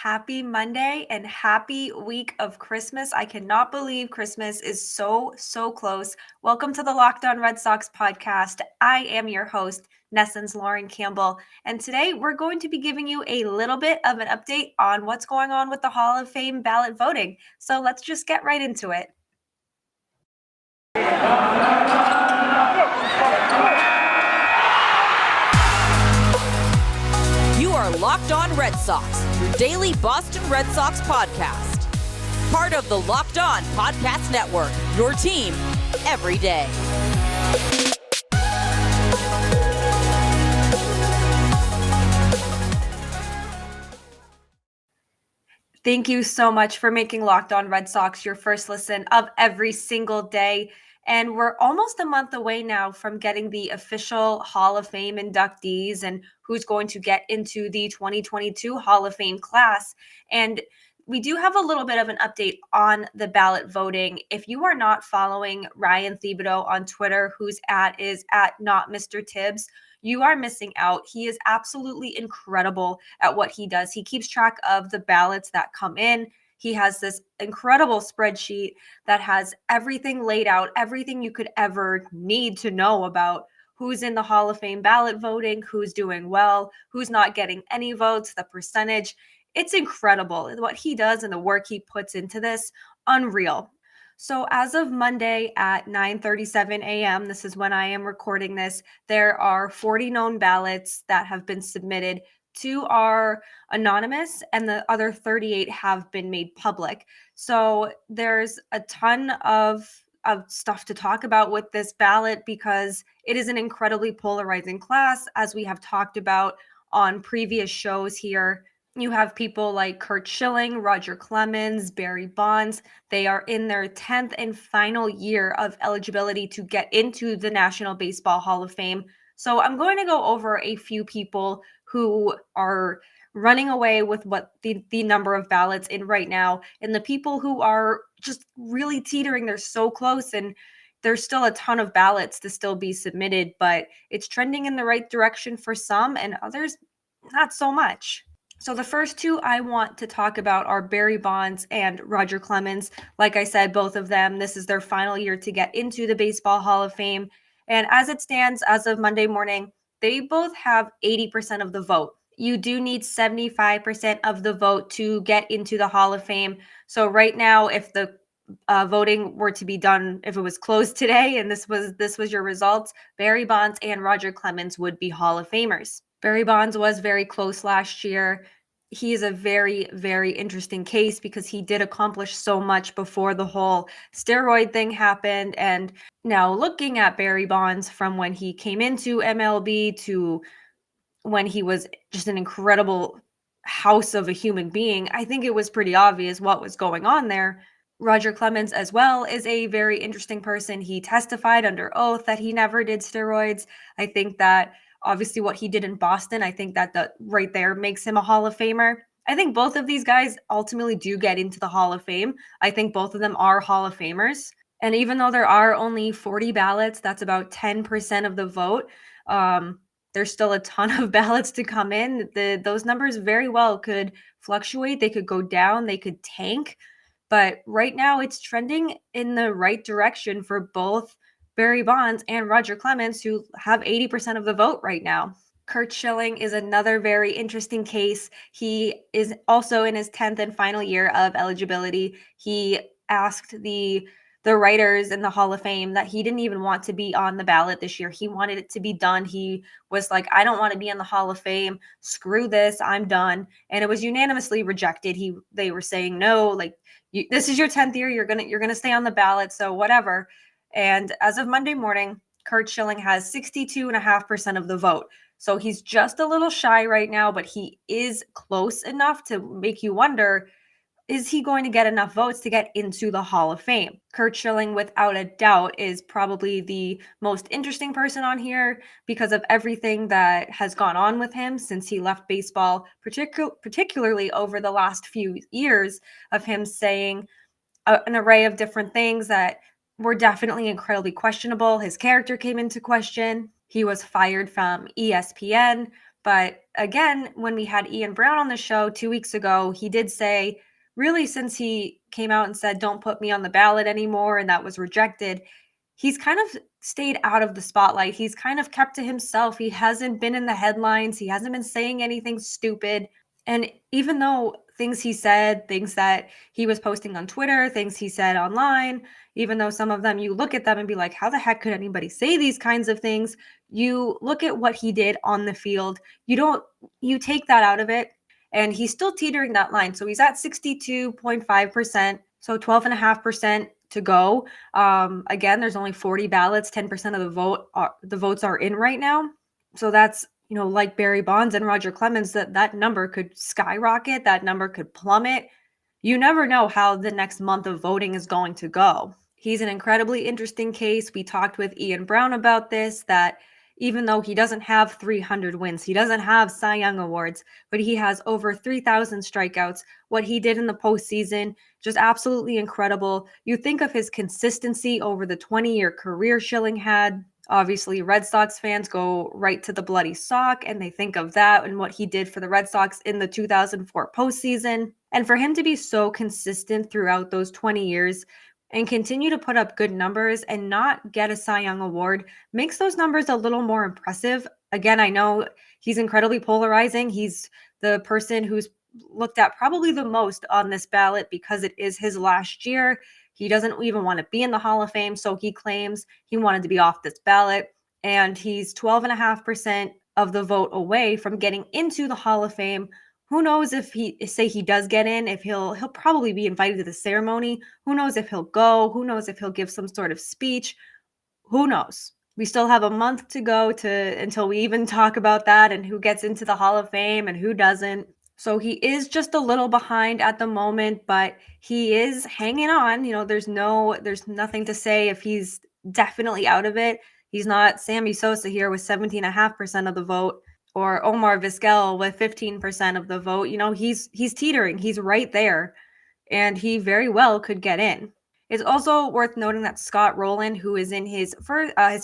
Happy Monday and happy week of Christmas. I cannot believe Christmas is so close. Welcome to the Locked On Red Sox podcast. I am your host, NESN's Lauren Campbell, and today we're going to be giving you a little bit of an update on what's going on with the Hall of Fame ballot voting. So let's just get right into it. You are Locked On Red Sox, your daily Boston Red Sox podcast. Part of the Locked On Podcast Network, your team every day. Thank you so much for making Locked On Red Sox your first listen of every single day. And we're almost a month away now from getting the official Hall of Fame inductees and who's going to get into the 2022 Hall of Fame class. And we do have a little bit of an update on the ballot voting. If you are not following Ryan Thibodeau on Twitter, whose is at not Mr. Tibbs, you are missing out. He is absolutely incredible at what he does. He keeps track of the ballots that come in. He has this incredible spreadsheet that has everything laid out, everything you could ever need to know about who's in the Hall of Fame ballot voting, who's doing well, who's not getting any votes, the percentage. It's incredible what he does and the work he puts into this. Unreal. So as of Monday at 9:37 a.m., this is when I am recording this, there are 40 known ballots that have been submitted. 2 are anonymous and the other 38 have been made public. So there's a ton of stuff to talk about with this ballot because it is an incredibly polarizing class, as we have talked about on previous shows here. You have people like Curt Schilling, Roger Clemens, Barry Bonds. They are in their 10th and final year of eligibility to get into the National Baseball Hall of Fame. So I'm going to go over a few people who are running away with what the number of ballots in right now, and the people who are just really teetering. They're so close, and there's still a ton of ballots to still be submitted, but it's trending in the right direction for some and others not so much. So the first 2 I want to talk about are Barry Bonds and Roger Clemens. Like I said, both of them, this is their final year to get into the Baseball Hall of Fame. And as it stands, as of Monday morning, they both have 80% of the vote. You do need 75% of the vote to get into the Hall of Fame. So right now, if the voting were to be done, if it was closed today and this was your results, Barry Bonds and Roger Clemens would be Hall of Famers. Barry Bonds was very close last year. He is a very, very interesting case because he did accomplish so much before the whole steroid thing happened. And now looking at Barry Bonds from when he came into MLB to when he was just an incredible house of a human being, I think it was pretty obvious what was going on there. Roger Clemens as well is a very interesting person. He testified under oath that he never did steroids. I think that obviously what he did in Boston, I think that right there makes him a Hall of Famer. I think both of these guys ultimately do get into the Hall of Fame. I think both of them are Hall of Famers. And even though there are only 40 ballots, that's about 10% of the vote. There's still a ton of ballots to come in. Those numbers very well could fluctuate. They could go down. They could tank. But right now it's trending in the right direction for both Barry Bonds and Roger Clemens, who have 80% of the vote right now. Curt Schilling is another very interesting case. He is also in his 10th and final year of eligibility. He asked the writers in the Hall of Fame that he didn't even want to be on the ballot this year. He wanted it to be done. He was like, I don't want to be in the Hall of Fame. Screw this. I'm done. And it was unanimously rejected. They were saying, no, like, this is your 10th year. You're gonna stay on the ballot. So whatever. And as of Monday morning, Curt Schilling has 62.5% of the vote. So he's just a little shy right now, but he is close enough to make you wonder, is he going to get enough votes to get into the Hall of Fame? Curt Schilling, without a doubt, is probably the most interesting person on here because of everything that has gone on with him since he left baseball, particularly over the last few years of him saying an array of different things that were definitely incredibly questionable. His character came into question. He was fired from ESPN But again, when we had Ian Brown on the show 2 weeks ago, he did say, really, since he came out and said, don't put me on the ballot anymore, and that was rejected, he's kind of stayed out of the spotlight. He's kind of kept to himself. He hasn't been in the headlines. He hasn't been saying anything stupid. And even though things he said, things that he was posting on Twitter, things he said online, even though some of them you look at them and be like, how the heck could anybody say these kinds of things? You look at what he did on the field. You take that out of it, and he's still teetering that line. So he's at 62.5%, so 12.5% to go. Again, there's only 40 ballots, 10% of the votes are in right now. So that's, like Barry Bonds and Roger Clemens, that number could skyrocket, that number could plummet. You never know how the next month of voting is going to go. He's an incredibly interesting case. We talked with Ian Brown about this, that even though he doesn't have 300 wins, he doesn't have Cy Young awards, but he has over 3,000 strikeouts. What he did in the postseason, just absolutely incredible. You think of his consistency over the 20-year career Schilling had. Obviously, Red Sox fans go right to the bloody sock, and they think of that and what he did for the Red Sox in the 2004 postseason. And for him to be so consistent throughout those 20 years and continue to put up good numbers and not get a Cy Young award makes those numbers a little more impressive. Again, I know he's incredibly polarizing. He's the person who's looked at probably the most on this ballot because it is his last year. He doesn't even want to be in the Hall of Fame, so he claims he wanted to be off this ballot. And he's 12.5% of the vote away from getting into the Hall of Fame. Who knows if he does get in, if he'll probably be invited to the ceremony. Who knows if he'll go? Who knows if he'll give some sort of speech? Who knows? We still have a month to go until we even talk about that and who gets into the Hall of Fame and who doesn't. So he is just a little behind at the moment, but he is hanging on. There's nothing to say if he's definitely out of it. He's not Sammy Sosa here with 17.5% of the vote, or Omar Vizquel with 15% of the vote. He's teetering. He's right there, and he very well could get in. It's also worth noting that Scott Rowland, who is in his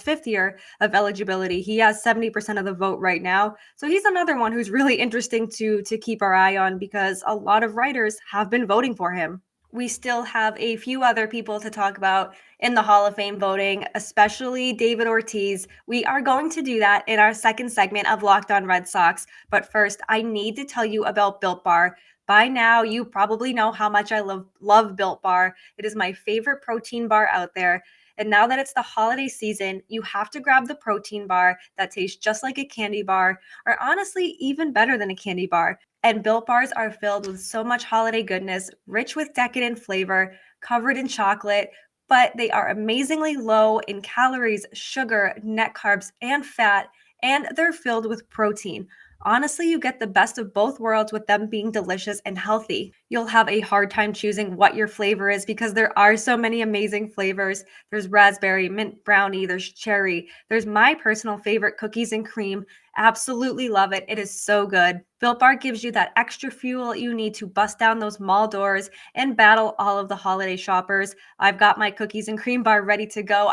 fifth year of eligibility, he has 70% of the vote right now. So he's another one who's really interesting to keep our eye on because a lot of writers have been voting for him. We still have a few other people to talk about in the Hall of Fame voting, especially David Ortiz. We are going to do that in our second segment of Locked On Red Sox. But first, I need to tell you about Built Bar. By now, you probably know how much I love Built Bar. It is my favorite protein bar out there. And now that it's the holiday season, you have to grab the protein bar that tastes just like a candy bar, or honestly, even better than a candy bar. And Built Bars are filled with so much holiday goodness, rich with decadent flavor, covered in chocolate, but they are amazingly low in calories, sugar, net carbs, and fat, and they're filled with protein. Honestly, you get the best of both worlds with them being delicious and healthy. You'll have a hard time choosing what your flavor is because there are so many amazing flavors. There's raspberry, mint brownie, there's cherry. There's my personal favorite, cookies and cream. Absolutely love it. It is so good. Built Bar gives you that extra fuel you need to bust down those mall doors and battle all of the holiday shoppers. I've got my cookies and cream bar ready to go.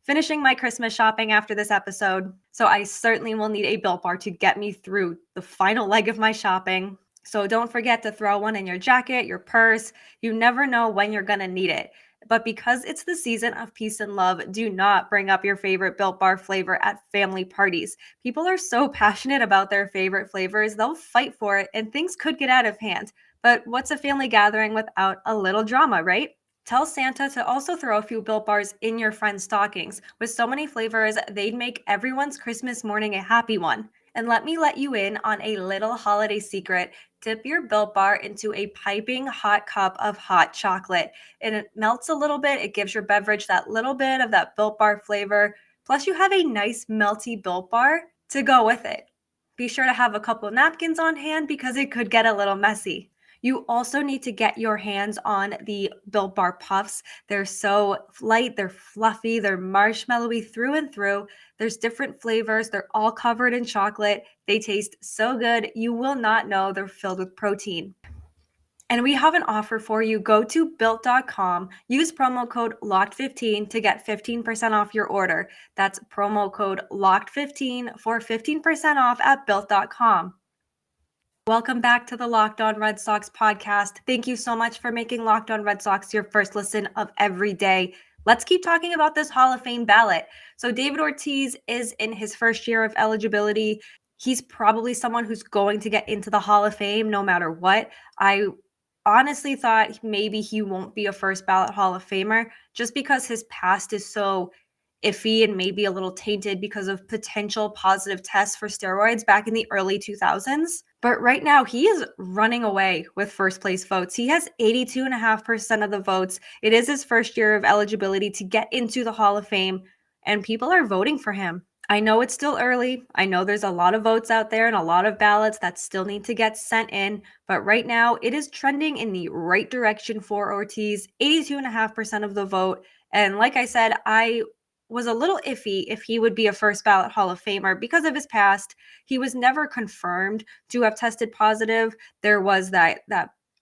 Finishing my Christmas shopping after this episode, so I certainly will need a Built Bar to get me through the final leg of my shopping. So don't forget to throw one in your jacket, your purse. You never know when you're going to need it. But because it's the season of peace and love, do not bring up your favorite Built Bar flavor at family parties. People are so passionate about their favorite flavors, they'll fight for it, and things could get out of hand. But what's a family gathering without a little drama, right? Tell Santa to also throw a few Built Bars in your friends' stockings. With so many flavors, they'd make everyone's Christmas morning a happy one. And let me let you in on a little holiday secret. Dip your Built Bar into a piping hot cup of hot chocolate. And it melts a little bit. It gives your beverage that little bit of that Built Bar flavor. Plus, you have a nice melty Built Bar to go with it. Be sure to have a couple of napkins on hand because it could get a little messy. You also need to get your hands on the Built Bar Puffs. They're so light, they're fluffy, they're marshmallowy through and through. There's different flavors. They're all covered in chocolate. They taste so good. You will not know they're filled with protein. And we have an offer for you. Go to built.com, use promo code LOCKED15 to get 15% off your order. That's promo code LOCKED15 for 15% off at built.com. Welcome back to the Locked On Red Sox podcast. Thank you so much for making Locked On Red Sox your first listen of every day. Let's keep talking about this Hall of Fame ballot. So David Ortiz is in his first year of eligibility. He's probably someone who's going to get into the Hall of Fame no matter what. I honestly thought maybe he won't be a first ballot Hall of Famer just because his past is so iffy and maybe a little tainted because of potential positive tests for steroids back in the early 2000s. But right now, he is running away with first place votes. He has 82.5% of the votes. It is his first year of eligibility to get into the Hall of Fame, and people are voting for him. I know it's still early. I know there's a lot of votes out there and a lot of ballots that still need to get sent in. But right now, it is trending in the right direction for Ortiz, 82.5% of the vote. And like I said, I was a little iffy if he would be a first ballot Hall of Famer because of his past. He was never confirmed to have tested positive. There was that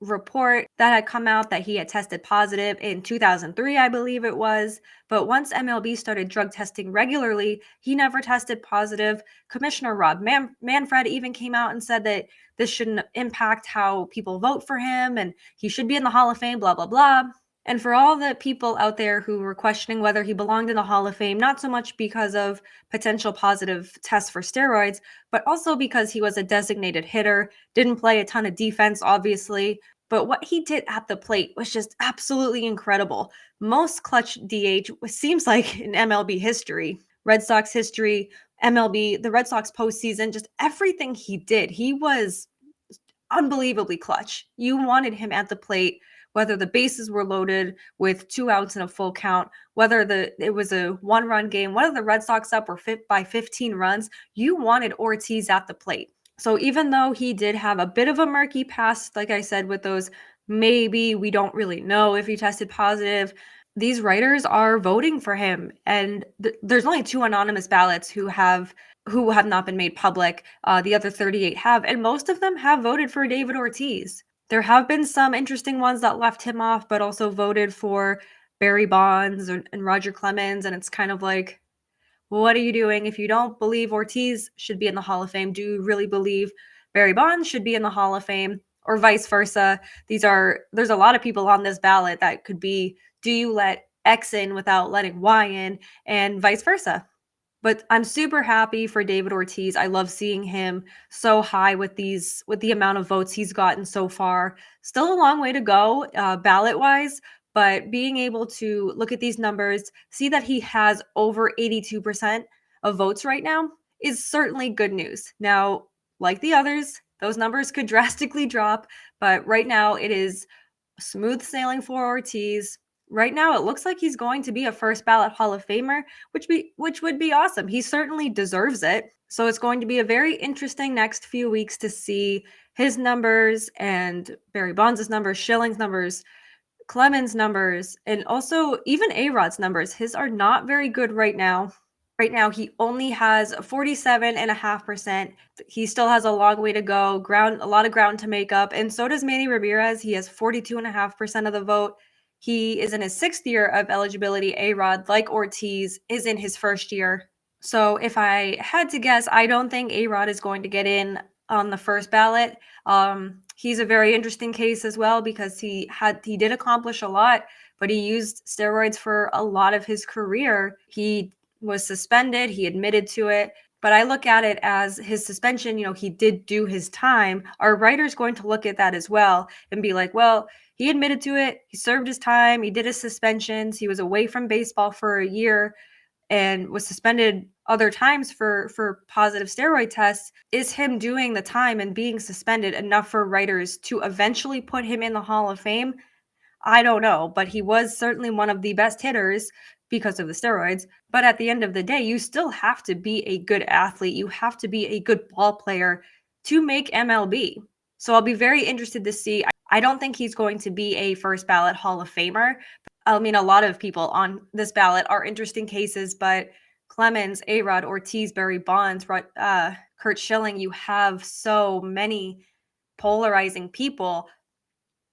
report that had come out that he had tested positive in 2003, I believe it was. But once MLB started drug testing regularly, he never tested positive. Commissioner Rob Manfred even came out and said that this shouldn't impact how people vote for him and he should be in the Hall of Fame, blah, blah, blah. And for all the people out there who were questioning whether he belonged in the Hall of Fame, not so much because of potential positive tests for steroids, but also because he was a designated hitter, didn't play a ton of defense, obviously. But what he did at the plate was just absolutely incredible. Most clutch DH seems like in MLB history, Red Sox history, MLB, the Red Sox postseason, just everything he did. He was unbelievably clutch. You wanted him at the plate, whether the bases were loaded with 2 outs in a full count, whether it was a 1-run game, whether the Red Sox up were by 15 runs, you wanted Ortiz at the plate. So even though he did have a bit of a murky past, like I said, with those maybe we don't really know if he tested positive, these writers are voting for him. And there's only 2 anonymous ballots who have not been made public. The other 38 have, and most of them have voted for David Ortiz. There have been some interesting ones that left him off, but also voted for Barry Bonds and Roger Clemens. And it's kind of like, well, what are you doing? If you don't believe Ortiz should be in the Hall of Fame, do you really believe Barry Bonds should be in the Hall of Fame, or vice versa? There's a lot of people on this ballot that could be, do you let X in without letting Y in, and vice versa? But I'm super happy for David Ortiz. I love seeing him so high with the amount of votes he's gotten so far. Still a long way to go ballot-wise, but being able to look at these numbers, see that he has over 82% of votes right now is certainly good news. Now, like the others, those numbers could drastically drop, but right now it is smooth sailing for Ortiz. Right now, it looks like he's going to be a first ballot Hall of Famer, which would be awesome. He certainly deserves it. So it's going to be a very interesting next few weeks to see his numbers and Barry Bonds' numbers, Schilling's numbers, Clemens' numbers, and also even A-Rod's numbers. His are not very good right now. Right now, he only has 47.5%. He still has a long way to go, a lot of ground to make up. And so does Manny Ramirez. He has 42.5% of the vote. He is in his 6th year of eligibility. A-Rod, like Ortiz, is in his 1st year. So if I had to guess, I don't think A-Rod is going to get in on the first ballot. He's a very interesting case as well because he did accomplish a lot, but he used steroids for a lot of his career. He was suspended. He admitted to it. But I look at it as his suspension, he did do his time. Our writer's going to look at that as well and be like, well, he admitted to it. He served his time. He did his suspensions. He was away from baseball for a year and was suspended other times for positive steroid tests. Is him doing the time and being suspended enough for writers to eventually put him in the Hall of Fame? I don't know, but he was certainly one of the best hitters because of the steroids. But at the end of the day, you still have to be a good athlete. You have to be a good ball player to make MLB. So I'll be very interested to see. I don't think he's going to be a first ballot Hall of Famer. I mean, a lot of people on this ballot are interesting cases, but Clemens, A-Rod, Ortiz, Barry Bonds, Curt Schilling, you have so many polarizing people.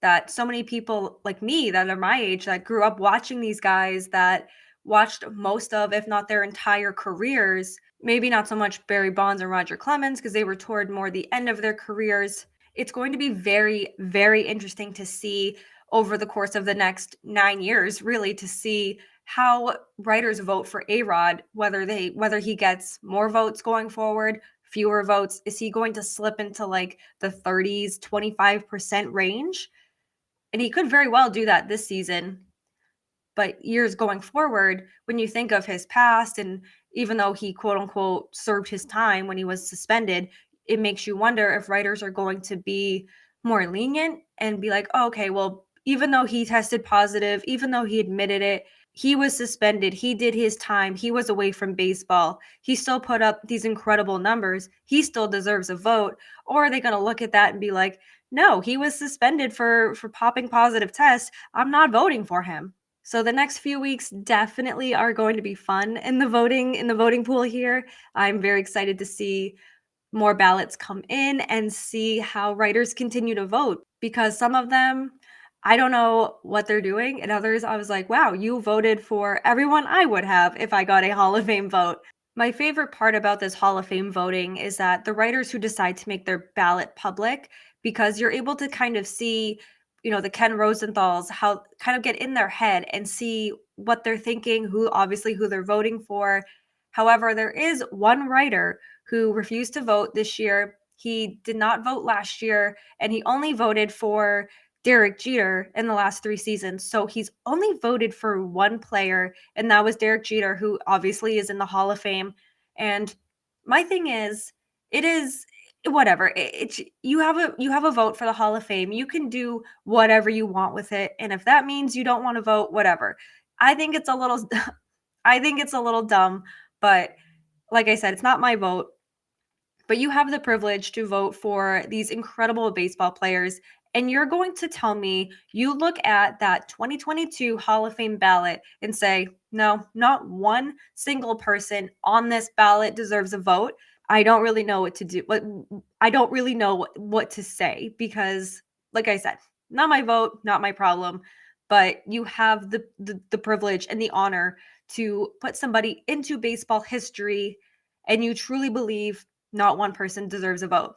that so many people like me that are my age that grew up watching these guys, that watched most of, if not their entire careers, maybe not so much Barry Bonds and Roger Clemens because they were toward more the end of their careers. It's going to be very, very interesting to see over the course of the next 9 years, really, to see how writers vote for A-Rod, whether he gets more votes going forward, fewer votes. Is he going to slip into like the 30s, 25% range? And he could very well do that this season. But years going forward, when you think of his past, and even though he quote unquote served his time when he was suspended, it makes you wonder if writers are going to be more lenient and be like, oh, okay, well, even though he tested positive, even though he admitted it, he was suspended, he did his time, he was away from baseball, he still put up these incredible numbers, he still deserves a vote. Or are they going to look at that and be like, no, he was suspended for popping positive tests, I'm not voting for him. So the next few weeks definitely are going to be fun in the voting pool here. I'm very excited to see more ballots come in and see how writers continue to vote, because some of them, I don't know what they're doing, and others I was like, wow, you voted for everyone I would have if I got a Hall of Fame vote. My favorite part about this Hall of Fame voting is that the writers who decide to make their ballot public, because you're able to kind of see, the Ken Rosenthal's, how kind of get in their head and see what they're thinking, who they're voting for. However, there is one writer who refused to vote this year. He did not vote last year, and he only voted for Derek Jeter in the last 3 seasons. So he's only voted for one player, and that was Derek Jeter, who obviously is in the Hall of Fame. And my thing is, it is whatever. It's you have a vote for the Hall of Fame. You can do whatever you want with it, and if that means you don't want to vote, whatever. I think it's a little I think it's a little dumb, but like I said, it's not my vote. But you have the privilege to vote for these incredible baseball players. And you're going to tell me you look at that 2022 Hall of Fame ballot and say, no, not one single person on this ballot deserves a vote. I don't really know what to do. I don't really know what to say, because, like I said, not my vote, not my problem. But you have the privilege and the honor to put somebody into baseball history, and you truly believe not one person deserves a vote.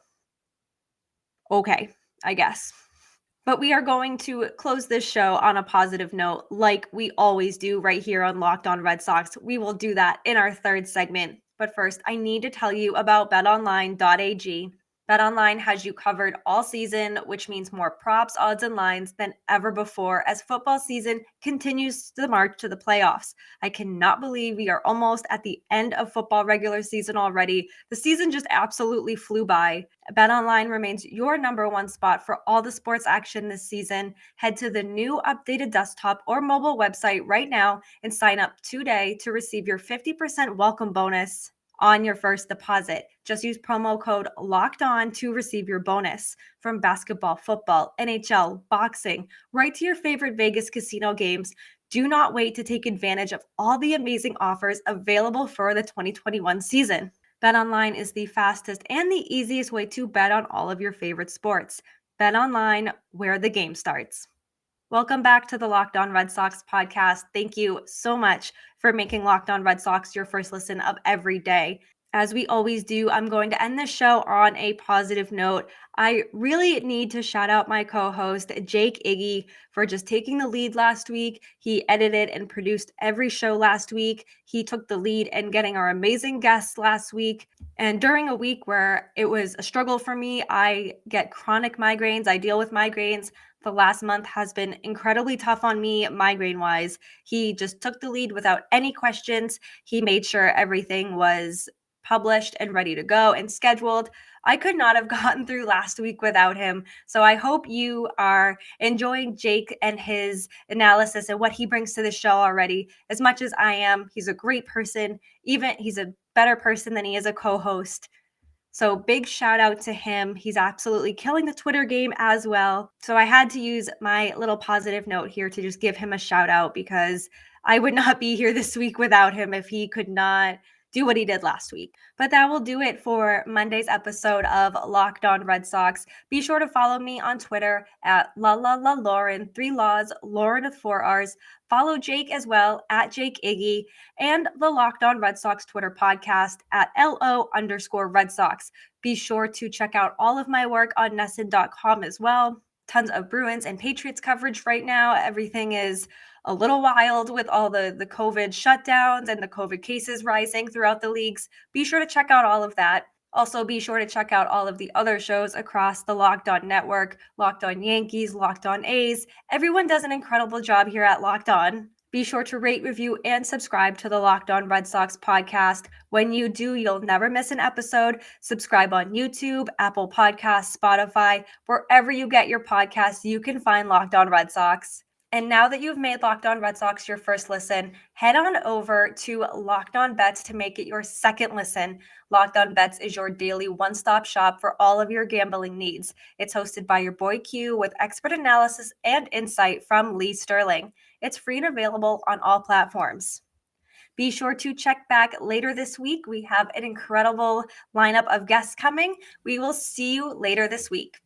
Okay, I guess. But we are going to close this show on a positive note, like we always do right here on Locked On Red Sox. We will do that in our third segment. But first, I need to tell you about BetOnline.ag. BetOnline has you covered all season, which means more props, odds, and lines than ever before as football season continues the march to the playoffs. I cannot believe we are almost at the end of football regular season already. The season just absolutely flew by. BetOnline remains your number one spot for all the sports action this season. Head to the new updated desktop or mobile website right now and sign up today to receive your 50% welcome bonus on your first deposit. Just use promo code Locked On to receive your bonus. From basketball, football, NHL, boxing, right to your favorite Vegas casino games, do not wait to take advantage of all the amazing offers available for the 2021 season. BetOnline is the fastest and the easiest way to bet on all of your favorite sports. BetOnline, where the game starts. Welcome back to the Locked On Red Sox podcast. Thank you so much for making Locked On Red Sox your first listen of every day. As we always do, I'm going to end this show on a positive note. I really need to shout out my co-host, Jake Iggy, for just taking the lead last week. He edited and produced every show last week. He took the lead in getting our amazing guests last week. And during a week where it was a struggle for me, I get chronic migraines. I deal with migraines. The last month has been incredibly tough on me migraine-wise. He just took the lead without any questions. He made sure everything was published and ready to go and scheduled. I could not have gotten through last week without him. So I hope you are enjoying Jake and his analysis and what he brings to the show already as much as I am. He's a great person. Even he's a better person than he is a co-host. So big shout out to him. He's absolutely killing the Twitter game as well. So I had to use my little positive note here to just give him a shout out, because I would not be here this week without him if he could not do what he did last week. But that will do it for Monday's episode of Locked On Red Sox. Be sure to follow me on Twitter at Lauren, 3 laws, Lauren with 4 R's. Follow Jake as well at Jake Iggy, and the Locked On Red Sox Twitter podcast at LO_Red Sox. Be sure to check out all of my work on NESN.com as well. Tons of Bruins and Patriots coverage right now. Everything is a little wild with all the COVID shutdowns and the COVID cases rising throughout the leagues. Be sure to check out all of that. Also, be sure to check out all of the other shows across the Locked On Network, Locked On Yankees, Locked On A's. Everyone does an incredible job here at Locked On. Be sure to rate, review, and subscribe to the Locked On Red Sox podcast. When you do, you'll never miss an episode. Subscribe on YouTube, Apple Podcasts, Spotify, wherever you get your podcasts, you can find Locked On Red Sox. And now that you've made Locked On Red Sox your first listen, head on over to Locked On Bets to make it your second listen. Locked On Bets is your daily one-stop shop for all of your gambling needs. It's hosted by your boy Q with expert analysis and insight from Lee Sterling. It's free and available on all platforms. Be sure to check back later this week. We have an incredible lineup of guests coming. We will see you later this week.